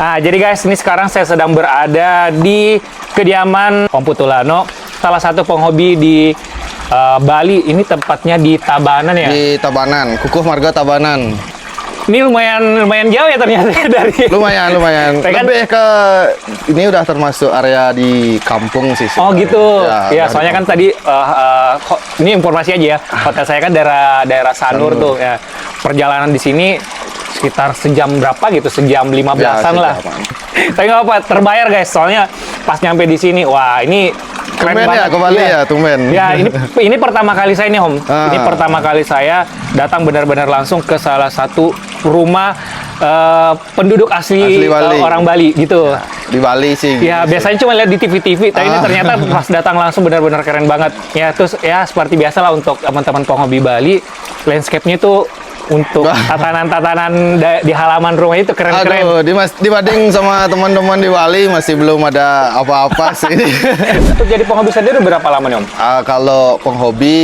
Nah, jadi guys, ini sekarang saya sedang berada di kediaman Om Putulano, salah satu penghobi di Bali. Ini tempatnya di Tabanan ya? Di Tabanan, Kukuh Marga Tabanan. Ini lumayan jauh ya ternyata dari. Lumayan. Lebih ke ini udah termasuk area di kampung sih. Oh gitu. Ya, soalnya kan tadi ini informasi aja ya. Hotel saya kan daerah Sanur tuh ya. Perjalanan di sini sekitar sejam berapa gitu, sejam 15-an lah. Tapi nggak apa, terbayar guys. Soalnya pas nyampe di sini, wah ini keren tumben banget. Ya, ke Bali ya, tumben. Ya, ini pertama kali saya nih Om. Ini pertama kali saya datang benar-benar langsung ke salah satu rumah penduduk asli Bali. orang Bali gitu. Ya, di Bali sih. Ya, gitu biasanya cuma lihat di TV-TV, tapi ini ternyata pas datang langsung benar-benar keren banget. Ya, terus ya seperti biasa lah untuk teman-teman penghobi Bali, landscape-nya itu untuk tatanan-tatanan di halaman rumah itu keren-keren. Aduh, dibanding sama teman-teman di Bali masih belum ada apa-apa sih. Untuk jadi penghobi sendiri berapa lama nih Om? Kalau penghobi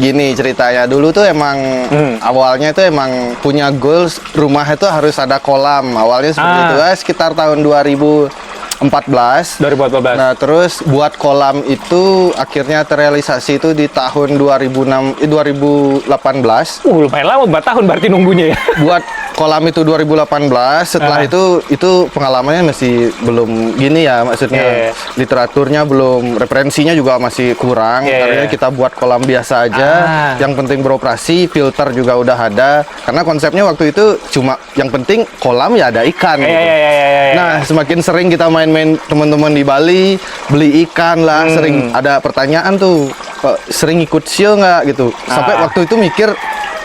gini ceritanya, dulu tuh emang awalnya itu emang punya goals rumah itu harus ada kolam. Awalnya seperti itu sekitar tahun 2014. Nah, terus buat kolam itu akhirnya terrealisasi itu di tahun 2018. Lumayan lama, 4 tahun berarti nunggunya ya. Buat kolam itu 2018. Setelah itu pengalamannya masih belum gini ya, maksudnya literaturnya belum, referensinya juga masih kurang. Karena kita buat kolam biasa aja. Yang penting beroperasi, filter juga udah ada. Karena konsepnya waktu itu cuma yang penting kolam ya ada ikan. Gitu. Nah, semakin sering kita main-main teman-teman di Bali, beli ikan lah, sering ada pertanyaan tuh, sering ikut show nggak gitu. Sampai waktu itu mikir,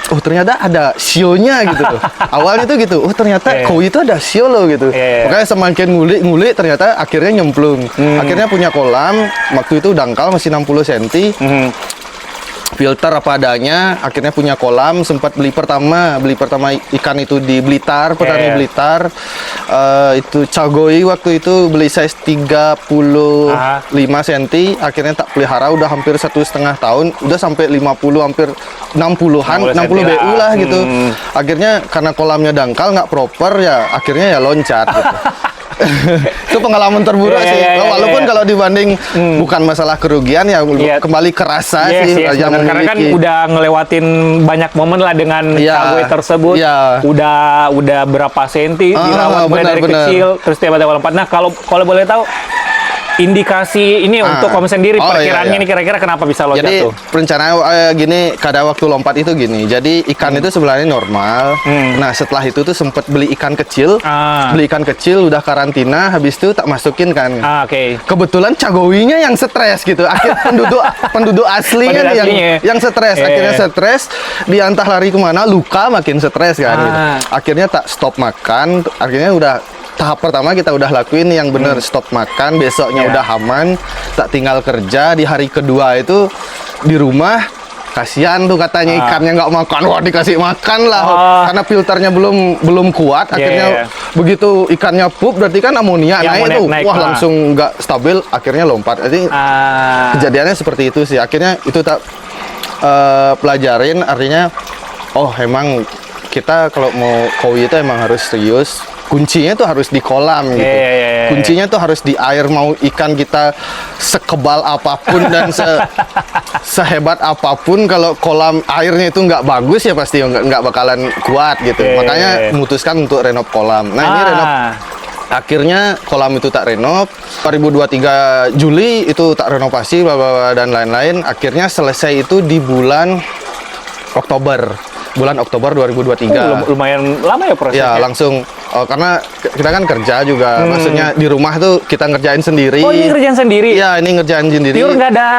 oh ternyata ada sionya gitu tuh. Awalnya tuh gitu, oh ternyata Koi itu ada sio loh gitu. Makanya semakin ngulik ternyata akhirnya nyemplung. Akhirnya punya kolam, waktu itu dangkal masih 60 cm. Filter apa adanya, akhirnya punya kolam. Sempat beli pertama ikan itu di Blitar, petani Blitar. Itu Cagoi waktu itu beli size 35 cm. Akhirnya tak pelihara udah hampir 1,5 tahun, udah sampai 50, hampir 60-an, 60 BU lah gitu. Akhirnya karena kolamnya dangkal nggak proper ya, akhirnya ya loncat gitu. Itu pengalaman terburuk sih. Walaupun kalau dibanding bukan masalah kerugian ya, kembali kerasa sih. Karena kan udah ngelewatin banyak momen lah dengan Cagoi tersebut. Udah berapa senti dirawat mulai dari kecil terus tiba-tiba lompat. Nah, kalau boleh tahu indikasi ini untuk Om sendiri, perkiraannya ini kira-kira kenapa bisa loncat jadi, tuh? Perencanaan gini, kada waktu lompat itu gini. Jadi ikan itu sebenarnya normal. Nah, setelah itu tuh sempet beli ikan kecil. Beli ikan kecil udah karantina, habis itu tak masukin kan. Kebetulan Cagowinya yang stres gitu. Akhir penduduk asli kan yang stres. Akhirnya stres, dia entah lari kemana, luka makin stres kan gitu. Akhirnya tak stop makan, akhirnya udah tahap pertama kita udah lakuin yang bener, stop makan, besoknya udah aman, tak tinggal kerja. Di hari kedua itu di rumah, kasihan tuh katanya ikannya nggak makan. Wah, dikasih makan lah, karena filternya belum kuat. Akhirnya begitu ikannya pup, berarti kan amonia naik tuh. Wah, langsung nggak stabil, akhirnya lompat. Jadi kejadiannya seperti itu sih. Akhirnya itu tak pelajarin, artinya oh emang kita kalau mau koi itu emang harus serius. Kuncinya tuh harus di kolam gitu. Kuncinya tuh harus di air. Mau ikan kita sekebal apapun dan sehebat apapun, kalau kolam airnya itu nggak bagus ya pasti nggak bakalan kuat gitu. Makanya memutuskan untuk renov kolam. Nah, ini renov. Akhirnya kolam itu tak renov. 2023 Juli itu tak renovasi, dan lain-lain. Akhirnya selesai itu di bulan Oktober 2023. Lumayan lama ya prosesnya? Ya, langsung. Karena kita kan kerja juga, maksudnya di rumah tuh kita ngerjain sendiri. Oh, ini kerjaan sendiri? Iya, ini ngerjain sendiri. Pure nggak ada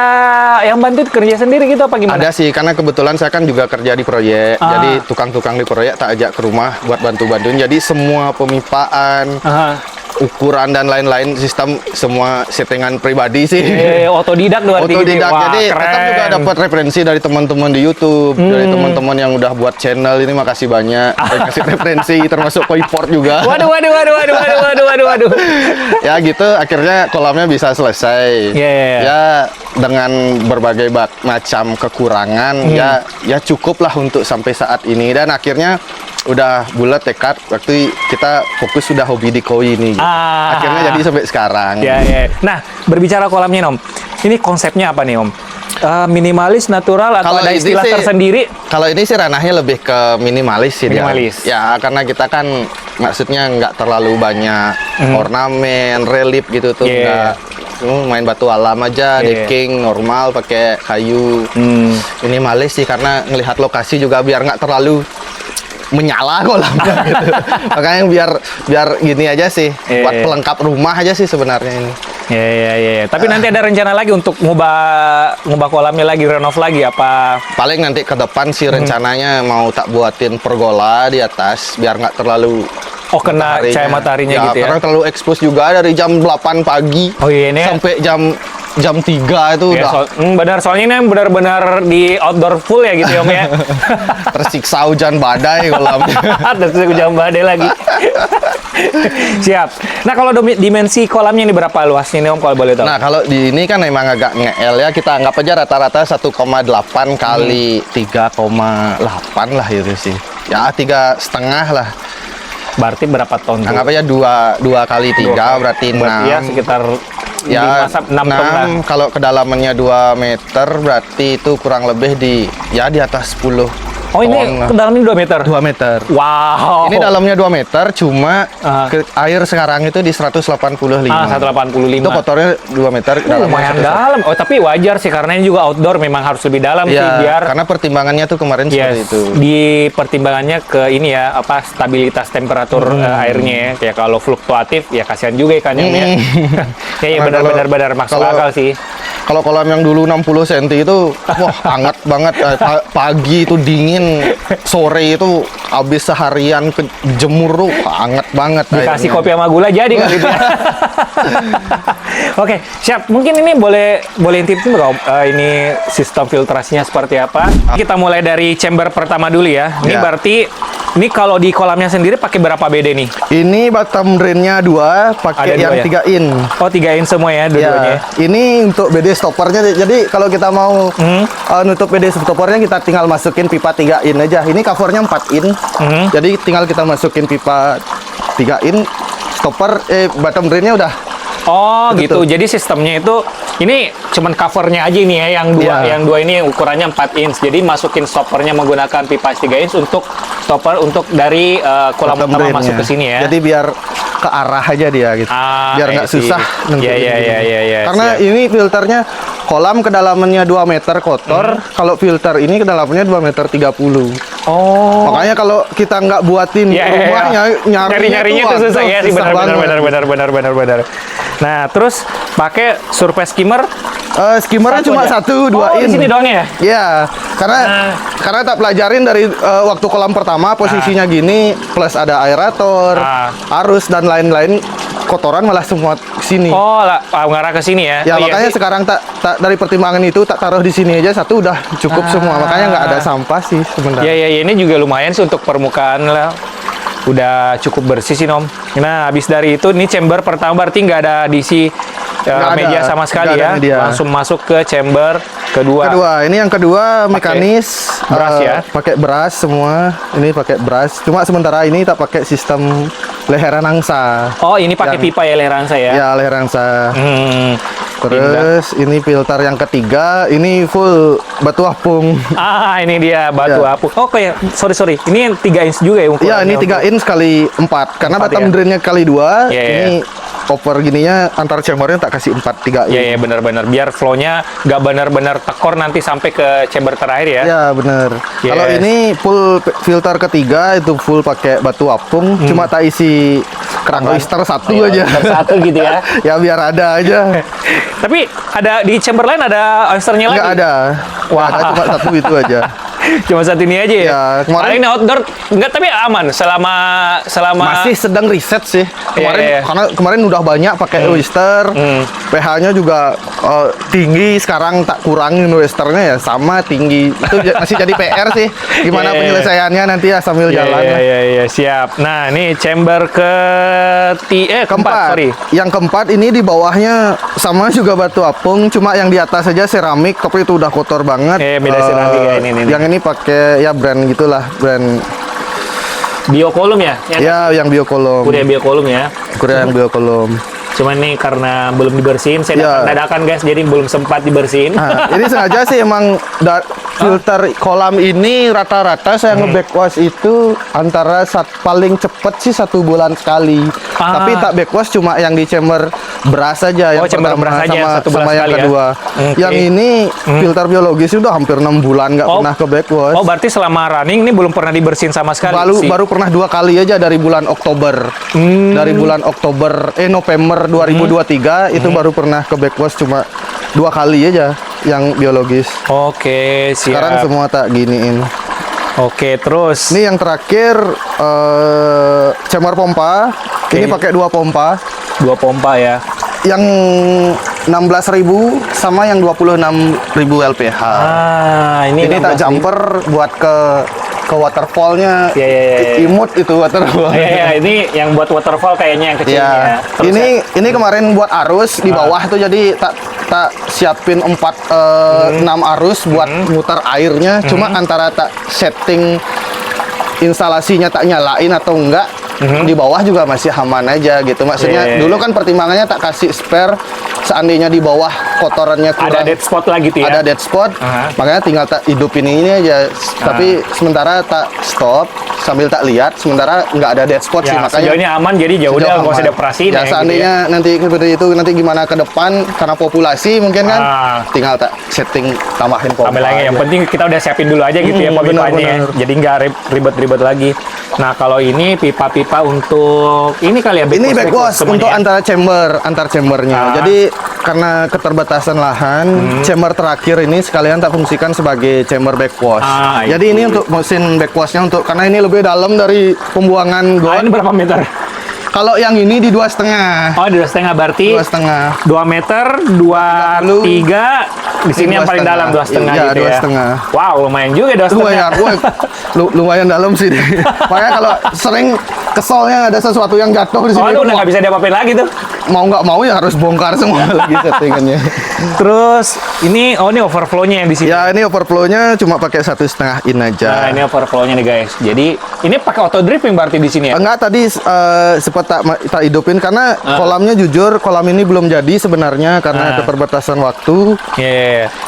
yang bantu kerja sendiri gitu apa gimana? Ada sih, karena kebetulan saya kan juga kerja di proyek. Jadi tukang-tukang di proyek tak ajak ke rumah buat bantu-bantuin. Jadi semua pemipaan, ukuran dan lain-lain, sistem semua settingan pribadi sih. Otodidak berarti. Otodidak. Jadi tetap juga dapat referensi dari teman-teman di YouTube, dari teman-teman yang udah buat channel ini, makasih banyak. Kasih referensi termasuk Koiport juga. Waduh. Ya gitu, akhirnya kolamnya bisa selesai. Ya dengan berbagai macam kekurangan, ya cukup lah untuk sampai saat ini. Dan akhirnya udah bulat tekad waktu kita fokus sudah hobi di koi ini. Gitu. Akhirnya jadi sampai sekarang. Ya. Nah, berbicara kolamnya Om, ini konsepnya apa nih Om? Minimalis, natural, atau Kalau ada istilah sih, tersendiri? Kalau ini sih ranahnya lebih ke minimalis sih. Minimalis. Ya, karena kita kan maksudnya nggak terlalu banyak ornamen, relief gitu tuh. Nggak, main batu alam aja, decking normal pakai kayu. Minimalis sih karena ngelihat lokasi juga biar nggak terlalu menyala kolamnya gitu. Makanya biar gini aja sih, buat pelengkap rumah aja sih sebenarnya ini. Iya. Tapi nanti ada rencana lagi untuk ngubah kolamnya lagi, renov lagi apa? Paling nanti ke depan sih rencananya mau tak buatin pergola di atas biar nggak terlalu kena cahaya mataharinya gitu ya. Karena terlalu ekspos juga dari jam 8 pagi sampai jam 3 itu udah. Benar, soalnya ini benar-benar di outdoor full ya gitu ya Om ya. Tersiksa hujan badai kolamnya. Tersiksa hujan badai lagi. Siap. Nah, kalau dimensi kolamnya ini berapa luasnya nih Om kalau boleh tahu? Nah, kalau di ini kan memang agak nge-L ya. Kita anggap aja rata-rata 1,8 kali 3,8 lah itu sih. Ya, 3,5 lah. Berarti berapa ton? Anggap aja 2 kali 3 berarti 6. Ya sekitar 6 ton lah. Kalau kedalamannya 2 meter berarti itu kurang lebih di atas 10. Oh, ini kedalamannya 2 meter? 2 meter. Wow. Ini dalamnya 2 meter, cuma air sekarang itu di 185. 185. Itu kotornya 2 meter. Lumayan dalam. Oh, tapi wajar sih, karena ini juga outdoor, memang harus lebih dalam sih, biar... Karena pertimbangannya tuh kemarin seperti itu. Di pertimbangannya ke ini ya, stabilitas temperatur airnya ya. Kayak kalau fluktuatif, ya kasihan juga ikannya ya. Ya, benar-benar masuk akal sih. Kalau kolam yang dulu 60 cm itu, wah hangat banget. Pagi itu dingin, sore itu habis seharian ke jemur tuh hangat banget. Dikasih kopi sama gula jadi kan gitu ya. Oke, siap. Mungkin ini boleh intip nggak Om? Ini sistem filtrasinya seperti apa? Kita mulai dari chamber pertama dulu ya. Ini berarti ini kalau di kolamnya sendiri pakai berapa BD nih? Ini bottom drain-nya 2, pakai yang 3 in. Oh, 3 in semua ya dua-duanya. Ini untuk BD stoppernya. Jadi kalau kita mau nutup BD stoppernya, kita tinggal masukin pipa 3 in aja. Ini covernya 4 in. Jadi tinggal kita masukin pipa 3 in, stopper bottom drain-nya udah. Oh, gitu. Jadi sistemnya itu ini cuman covernya aja ini ya, yang dua ini ukurannya 4 inch. Jadi masukin stoppernya menggunakan pipa 3 inch untuk stopper untuk dari kolam utama masuk ke sini ya. Jadi biar ke arah aja dia gitu. Biar nggak susah. Iya. Karena ini filternya kolam kedalamannya 2 meter kotor, kalau filter ini kedalamannya 2 meter 30. Oh. Makanya kalau kita nggak buatin rumahnya, nyarinya itu susah ya sih, benar. Nah, terus pakai surface skimmer. Skimmernya cuma 1-2 in. Di sini doang ya? Iya, karena tak pelajarin dari waktu kolam pertama posisinya gini, plus ada aerator, arus dan lain-lain, kotoran malah semua ke sini. Oh, mengarah ke sini ya? Ya, makanya sekarang tak dari pertimbangan itu tak taruh di sini aja, satu udah cukup semua, makanya nggak ada sampah sih sebenarnya. Iya, ini juga lumayan sih untuk permukaan lah. Udah cukup bersih sih Om. Nah, habis dari itu ini chamber pertama berarti nggak ada diisi media sama sekali ya. Langsung masuk ke chamber kedua. Ini yang kedua mekanis beras ya. Pakai beras semua. Ini pakai beras. Cuma sementara ini tak pakai sistem leheran angsa. Oh, ini pakai pipa ya leheran angsa ya? Ya, leheran angsa. Terus ini filter yang ketiga, ini full batu apung. Ini dia batu apung. Oh, kayak sorry. Ini 3 inch juga ya ukurannya? Iya, ini 3 inch kali 4. Karena bottom drain-nya kali 2. Ini over gininya antar chambernya tak kasih 4-3 in. Iya, benar. Biar flow-nya nggak benar-benar tekor nanti sampai ke chamber terakhir ya? Iya, benar. Kalau ini full filter ketiga itu full pakai batu apung, cuma tak isi kerang oyster 1 aja. Satu gitu ya? Ya biar ada aja. Tapi ada di chamber lain ada oysternya lagi? Nggak ada. Wah, cuma 1 itu aja. Cuma 1 ini aja ya? Ya, kemarin ini outdoor enggak, tapi aman selama masih sedang riset sih. Karena kemarin udah banyak pakai oyster. pH-nya juga tinggi, sekarang tak kurangin oysternya ya sama tinggi. Itu masih jadi PR sih. Gimana penyelesaiannya nanti ya sambil jalan. Iya, siap. Nah, ini chamber keempat, sorry. Yang keempat ini di bawahnya sama juga batu apung, cuma yang di atas saja seramik, tapi itu udah kotor banget. Beda seramik ya ini. Yang ini pakai ya brand gitulah, brand biokolom ya? Ya, yang biokolom. Kuria biokolom ya. Kuria yang biokolom. Cuman nih karena belum dibersihin, saya dadakan guys, jadi belum sempat dibersihin. Nah, ini sengaja sih emang filter kolam ini rata-rata saya nge-backwash itu antara paling cepet sih 1 bulan sekali. Tapi tak backwash cuma yang di chamber beras aja, yang chamber pertama beras aja, sama yang kedua. Yang ini filter biologis udah hampir 6 bulan nggak pernah ke backwash. Oh, berarti selama running ini belum pernah dibersihin sama sekali? Baru pernah 2 kali aja dari bulan Oktober. Dari bulan Oktober November 2023 itu baru pernah ke backwash cuma 2 kali aja yang biologis. Oke, siap. Sekarang semua tak giniin. Oke, terus Ini yang terakhir chamber pompa. Ini pakai 2 pompa. 2 pompa ya. Yang 16.000 sama yang 26.000 LPH. Ini tak jumper buat ke waterfallnya. Imut itu waterfall. Ini yang buat waterfall kayaknya yang kecilnya. Ini kemarin buat arus di bawah tuh, jadi tak siapin 6 arus buat muter airnya. Cuma antara tak setting instalasinya tak nyalain atau enggak, di bawah juga masih aman aja gitu. Maksudnya dulu kan pertimbangannya tak kasih spare, seandainya di bawah kotorannya kurang, ada dead spot lah gitu ya. Ada dead spot, makanya tinggal tak hidupin ini aja. Tapi sementara tak stop sambil tak lihat, sementara nggak ada dead spot sih, makanya sejauhnya aman. Jadi ya udah nggak usah dioperasiin ya. Seandainya nanti seperti itu, nanti gimana ke depan karena populasi mungkin kan, tinggal tak setting tambahin pompa. Tambah lagi. Yang penting kita udah siapin dulu aja gitu ya pipanya. Jadi nggak ribet-ribet lagi. Nah, kalau ini pipa-pipa untuk ini kali ya, ini backwash untuk antar chambernya. Jadi karena keterbatasan lahan, chamber terakhir ini sekalian tak fungsikan sebagai chamber backwash. Jadi ini untuk mesin backwashnya, untuk karena ini lebih dalam dari pembuangan got. Ini berapa meter? Kalau yang ini di 2,5. Oh, 2,5 berarti 2,5. 2 meter, 2,3. Di sini yang paling dalam 2,5 iya, gitu ya. 2,5. Wow, lumayan juga 2,5. Lumayan dalam sih. Makanya kalau sering keselnya ada sesuatu yang jatuh di sini. Udah nggak bisa diapa-apain lagi tuh. Mau nggak mau ya harus bongkar semua lagi settingannya. Terus ini overflow-nya yang di sini. Ya, ini overflow-nya cuma pakai 1,5 in aja. Nah, ini overflow-nya nih guys. Jadi ini pakai auto dripping berarti di sini ya? Enggak, tadi sempat tak hidupin karena kolamnya jujur kolam ini belum jadi sebenarnya karena keterbatasan waktu.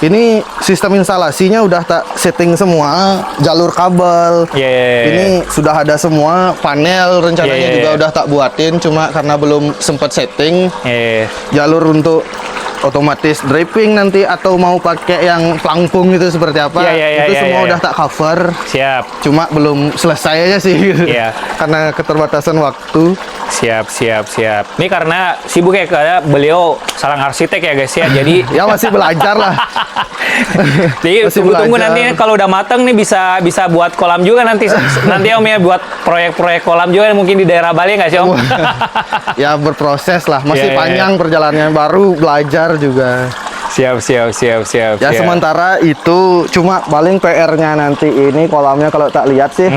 Ini sistem instalasinya udah tak setting semua, jalur kabel. Ini sudah ada semua, panel rencananya juga udah tak buatin, cuma karena belum sempat setting. Jalur untuk otomatis dripping nanti atau mau pakai yang pelampung itu seperti apa, itu semua udah tak cover. Siap. Cuma belum selesai aja sih karena keterbatasan waktu. Siap. Ini karena sibuk ya, karena beliau seorang arsitek ya guys ya, jadi ya masih belajar lah. Jadi tunggu nanti kalau udah mateng nih bisa buat kolam juga nanti Om ya, buat proyek-proyek kolam juga mungkin di daerah Bali nggak sih Om? Ya berproses lah, masih panjang perjalanannya, baru belajar juga. Siap. Ya sementara itu cuma paling PR-nya nanti ini kolamnya kalau tak lihat sih.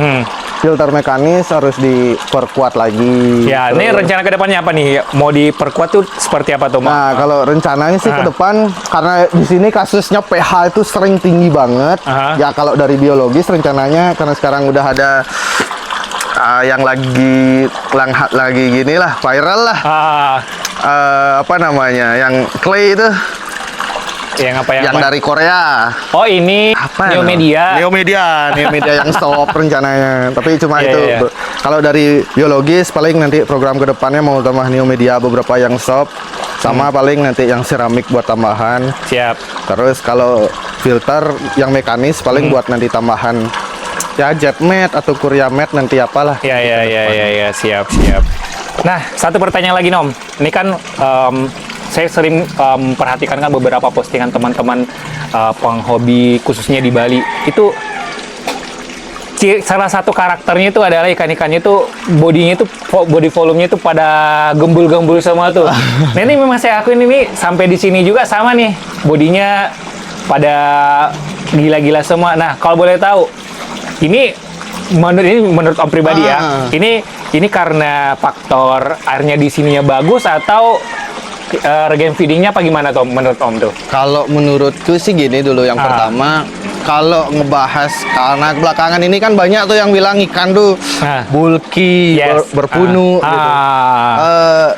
Filter mekanis harus diperkuat lagi. Ya, terus, ini rencana ke depannya apa nih? Mau diperkuat tuh seperti apa tuh, Mak? Nah, kalau rencananya sih ke depan, karena di sini kasusnya pH itu sering tinggi banget. Ya, kalau dari biologis rencananya, karena sekarang udah ada yang lagi gini lah, viral lah. Apa namanya? Yang clay itu. Yang dari Korea. Oh, ini Neomedia yang stop rencananya. Tapi cuma itu. Kalau dari biologis paling nanti program kedepannya mau tambah Neomedia beberapa yang stop, sama paling nanti yang seramik buat tambahan. Siap. Terus kalau filter yang mekanis paling buat nanti tambahan ya jet mat atau Korea mat nanti apalah. Ya, siap. Nah, satu pertanyaan lagi Nom. Ini kan saya sering memperhatikan kan beberapa postingan teman-teman penghobi khususnya di Bali. Itu salah satu karakternya itu adalah ikan-ikannya itu bodinya itu body volumenya itu pada gembul-gembul semua tuh. Nah, ini memang saya akuin ini sampai di sini juga sama nih, bodinya pada gila-gila semua. Nah, kalau boleh tahu, ini menurut Om pribadi ya, ini karena faktor airnya di sininya bagus atau regen feedingnya apa gimana Tom menurut Om tuh? Kalau menurutku sih gini dulu, yang pertama Kalau ngebahas karena belakangan ini kan banyak tuh yang bilang ikan tuh bulky, berpunu gitu.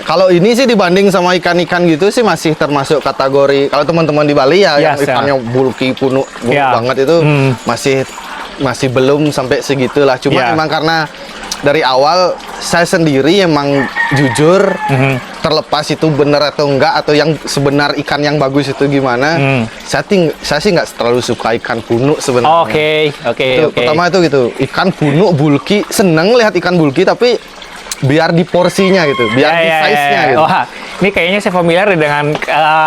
Kalau ini sih dibanding sama ikan-ikan gitu sih masih termasuk kategori, kalau teman-teman di Bali ya yang ikannya bulky, punu banget itu masih belum sampai segitulah. Cuma emang karena dari awal saya sendiri emang jujur, terlepas itu benar atau enggak, atau yang sebenar ikan yang bagus itu gimana, saya sih nggak terlalu suka ikan punu sebenarnya. Oke. Pertama itu gitu, ikan punu bulky, seneng lihat ikan bulky tapi biar di porsinya gitu, biar di size-nya gitu. Wah, ini kayaknya saya familiar dengan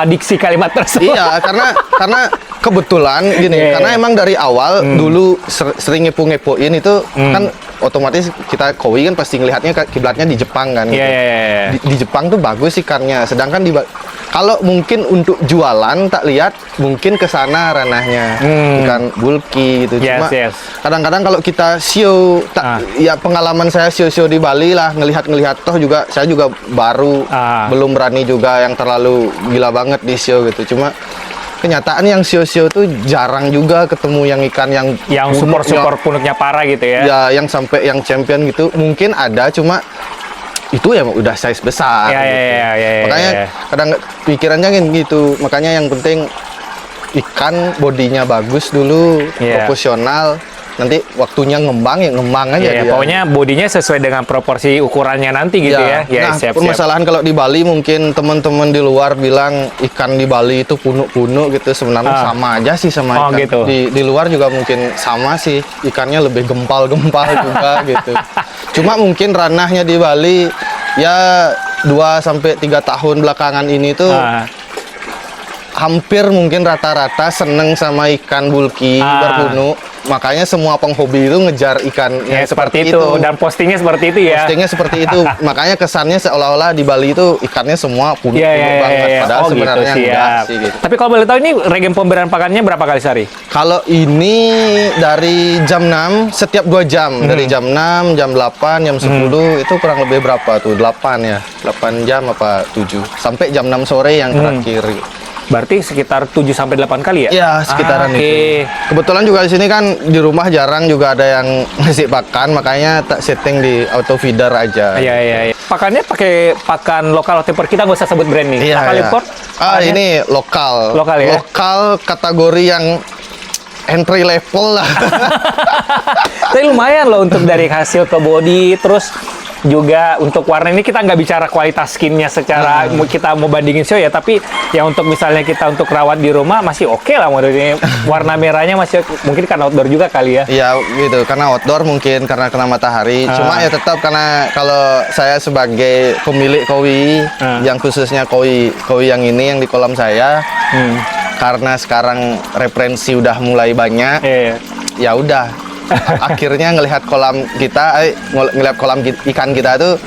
diksi kalimat tersebut. Iya, karena kebetulan gini, karena emang dari awal dulu sering ngepo-ngepoin itu kan otomatis kita koi kan pasti ngelihatnya kiblatnya di Jepang kan gitu. Di Jepang tuh bagus ikannya, sedangkan kalau mungkin untuk jualan tak lihat mungkin ke sana ranahnya ikan bulky gitu. Cuma kadang-kadang kalau kita show ya pengalaman saya show di Bali lah, ngelihat toh juga saya juga baru belum berani juga yang terlalu gila banget di show gitu. Cuma kenyataan yang sio-sio tuh jarang juga ketemu yang ikan yang super punuknya parah gitu ya. Ya, yang sampai yang champion gitu mungkin ada, cuma itu ya udah size besar. Makanya kadang pikirannya gitu. Makanya yang penting ikan bodinya bagus dulu, proporsional. Nanti waktunya ngembang aja. Pokoknya bodinya sesuai dengan proporsi ukurannya nanti gitu ya. Nah, permasalahan kalau di Bali mungkin teman-teman di luar bilang ikan di Bali itu punuk-punuk gitu, sebenarnya sama aja sih sama ikan gitu. Di luar juga mungkin sama sih, ikannya lebih gempal-gempal juga gitu. Cuma mungkin ranahnya di Bali ya 2-3 tahun belakangan ini tuh hampir mungkin rata-rata seneng sama ikan bulky berpunuk. Makanya semua penghobi itu ngejar ikan yang seperti itu. Dan postingnya seperti itu ya. Postingnya seperti itu. Makanya kesannya seolah-olah di Bali itu ikannya semua punuk banget. Padahal sebenarnya enggak sih gitu. Tapi kalau boleh tahu ini regen pemberian pakannya berapa kali sehari? Kalau ini dari jam 6 setiap 2 jam. Dari jam 6, jam 8, jam 10 itu kurang lebih berapa tuh? 8 ya. 8 jam apa 7. Sampai jam 6 sore yang terakhir. Berarti sekitar 7-8 kali ya? Ya, sekitaran itu. Kebetulan juga di sini kan di rumah jarang juga ada yang ngasih pakan, makanya tak setting di auto feeder aja. Iya. Pakannya pakai pakan lokal atau impor? Kita nggak usah sebut brand nih. Lokal impor? Ini lokal. Lokal ya? Lokal kategori yang entry level lah. Tapi lumayan loh untuk dari hasil ke body, terus juga untuk warna ini kita nggak bicara kualitas skinnya secara kita mau bandingin show ya, tapi ya untuk misalnya kita untuk rawat di rumah masih oke lah menurutnya. Warna merahnya masih mungkin karena outdoor juga kali ya. Iya gitu, karena outdoor mungkin karena kena matahari. Cuma ya tetap karena kalau saya sebagai pemilik koi yang khususnya koi yang ini yang di kolam saya, karena sekarang referensi udah mulai banyak, ya udah. Akhirnya ngelihat kolam kita, ngelihat kolam ikan kita tuh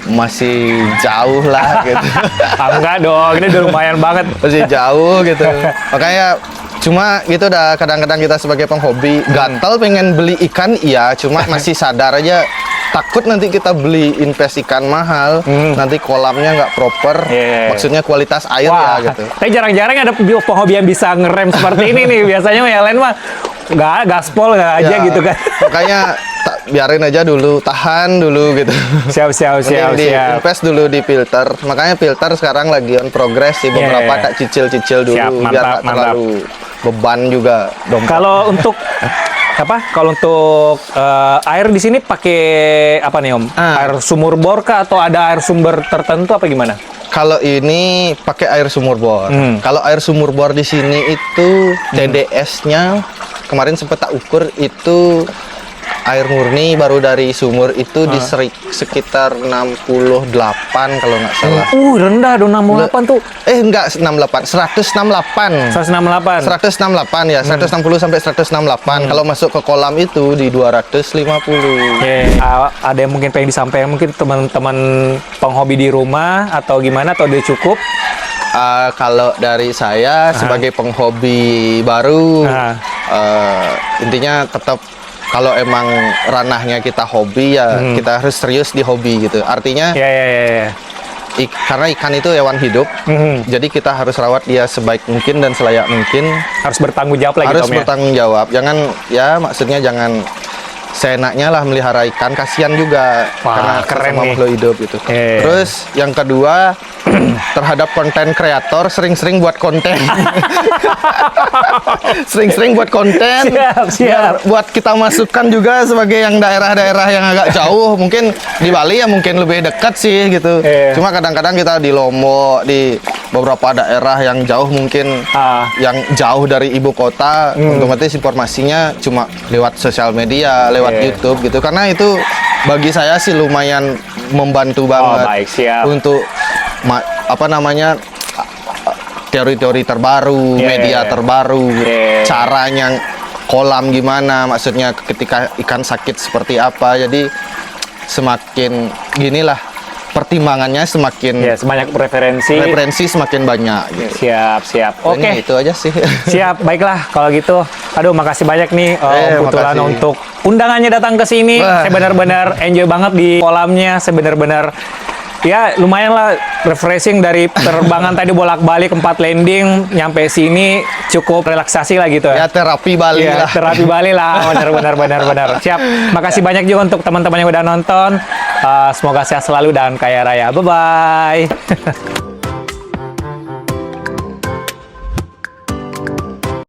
masih jauh lah gitu. Enggak dong, ini udah lumayan banget. Masih jauh gitu. Makanya cuma gitu dah, kadang-kadang kita sebagai penghobi gatal pengen beli ikan, iya, cuma masih sadar aja takut nanti kita beli invest ikan mahal, nanti kolamnya nggak proper, maksudnya kualitas air ya gitu. Tapi jarang-jarang ada penghobi yang bisa ngerem seperti ini nih. Biasanya yang lain mah nggak gaspol nggak aja gitu kan. Makanya biarin aja dulu, tahan dulu gitu. Siap. Invest dulu di filter. Makanya filter sekarang lagi on progress sih, beberapa tak cicil-cicil dulu. Biar nggak terlalu beban juga. Kalau untuk Kalau untuk air di sini pakai apa nih Om? Air sumur bor kah atau ada air sumber tertentu apa gimana? Kalau ini pakai air sumur bor. Kalau air sumur bor di sini itu TDS-nya kemarin sempat tak ukur itu air murni baru dari sumur itu di sekitar 68 kalau nggak salah. Rendah dong 68 tuh. Enggak 68, 168. 168 ya, 160 sampai 168. Kalau masuk ke kolam itu di 250. Ada yang mungkin pengen disampaikan mungkin teman-teman penghobi di rumah atau gimana, atau udah cukup? Kalau dari saya sebagai penghobi baru, intinya tetap kalau emang ranahnya kita hobi ya kita harus serius di hobi gitu. Artinya karena ikan itu hewan hidup, jadi kita harus rawat dia sebaik mungkin dan selayak mungkin. Harus bertanggung jawab lagi, harus Tom, ya? bertanggung jawab. Jangan, ya maksudnya jangan seenaknya lah melihara ikan, kasihan juga. Wah, karena keren sama nih. makhluk hidup gitu. Terus yang kedua, terhadap konten kreator, sering-sering buat konten. Sering-sering buat konten. Siap. Buat kita masukkan juga sebagai yang daerah-daerah yang agak jauh. Mungkin di Bali ya mungkin lebih dekat sih gitu. Cuma kadang-kadang kita di Lombok, di beberapa daerah yang jauh mungkin, yang jauh dari ibu kota, otomatis informasinya cuma lewat sosial media, lewat YouTube gitu. Karena itu bagi saya sih lumayan membantu banget baik, siap. untuk apa namanya, teori-teori terbaru, media terbaru, caranya kolam gimana, maksudnya ketika ikan sakit seperti apa. Jadi semakin ginilah pertimbangannya, semakin sebanyak referensi semakin banyak gitu. Siap. Oke. Itu aja sih. Siap, baiklah kalau gitu. Aduh, makasih banyak nih Om Putulan makasih. untuk undangannya datang ke sini. Wah. Saya benar-benar enjoy banget di kolamnya. Saya benar-benar, ya lumayan lah refreshing dari terbangan tadi bolak-balik 4 landing nyampe sini, cukup relaksasi lah gitu Ya terapi Bali ya, lah. terapi Bali lah, benar. Siap. Makasih banyak juga untuk teman-teman yang udah nonton. Semoga sehat selalu dan kaya raya. Bye bye.